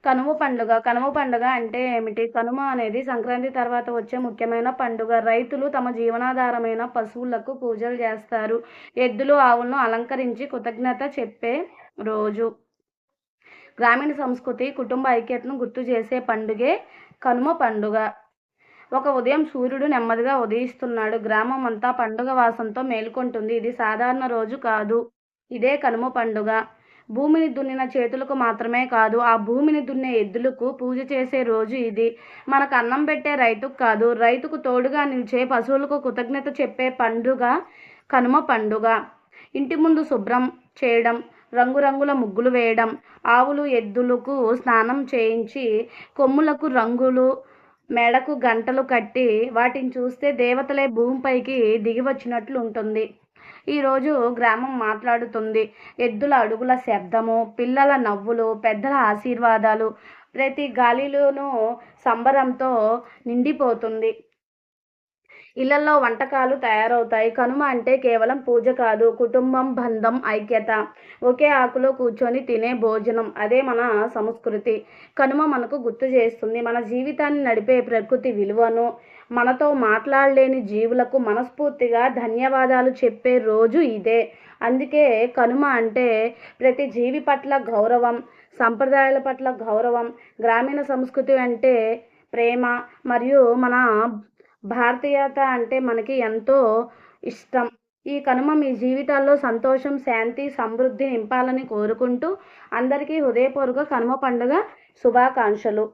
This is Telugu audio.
కనుమ పండుగ అంటే ఏమిటి? కనుమ అనేది సంక్రాంతి తర్వాత వచ్చే ముఖ్యమైన పండుగ. రైతులు తమ జీవనాధారమైన పశువులకు పూజలు చేస్తారు. ఎద్దులు, ఆవులను అలంకరించి కృతజ్ఞత చెప్పే రోజు. గ్రామీణ సంస్కృతి, కుటుంబ ఐక్యతను గుర్తు చేసే పండుగే కనుమ పండుగ. ఒక ఉదయం సూర్యుడు నెమ్మదిగా ఉదయిస్తున్నాడు. గ్రామం అంతా పండుగ వాసనతో మేల్కొంటుంది. ఇది సాధారణ రోజు కాదు. ఇదే కనుమ పండుగ. భూమిని దున్నిన చేతులకు మాత్రమే కాదు, ఆ భూమిని దున్నే ఎద్దులకు పూజ చేసే రోజు ఇది. మనకు అన్నం పెట్టే రైతుకు కాదు, రైతుకు తోడుగా నిలిచే పశువులకు కృతజ్ఞత చెప్పే పండుగ కనుమ పండుగ. ఇంటి ముందు శుభ్రం చేయడం, రంగురంగుల ముగ్గులు వేయడం, ఆవులు, ఎద్దులకు స్నానం చేయించి, కొమ్ములకు రంగులు, మెడకు గంటలు కట్టి వాటిని చూస్తే దేవతలే భూమిపైకి దిగి వచ్చినట్లు ఉంటుంది. ఈరోజు గ్రామం మాట్లాడుతుంది. ఎద్దుల అడుగుల శబ్దము, పిల్లల నవ్వులు, పెద్దల ఆశీర్వాదాలు ప్రతి గాలిలోనూ సంబరంతో నిండిపోతుంది. ఇళ్లలో వంటకాలు తయారవుతాయి. కనుమ అంటే కేవలం పూజ కాదు, కుటుంబం, బంధం, ఐక్యత. ఒకే ఆకులో కూర్చొని తినే భోజనం. అదే మన సంస్కృతి. కనుమ మనకు గుర్తు చేస్తుంది మన జీవితాన్ని నడిపే ప్రకృతి విలువను. మనతో మాట్లాడలేని జీవులకు మనస్ఫూర్తిగా ధన్యవాదాలు చెప్పే రోజు ఇదే. అందుకే కనుమ అంటే ప్రతి జీవి పట్ల గౌరవం, సంప్రదాయాల పట్ల గౌరవం, గ్రామీణ సంస్కృతి అంటే ప్రేమ, మరియు మన భారతీయత అంటే మనకి ఎంతో ఇష్టం. ఈ కనుమ మీ జీవితాల్లో సంతోషం, శాంతి, సమృద్ధి నింపాలని కోరుకుంటూ అందరికీ హృదయపూర్వక కనుమ పండుగ శుభాకాంక్షలు.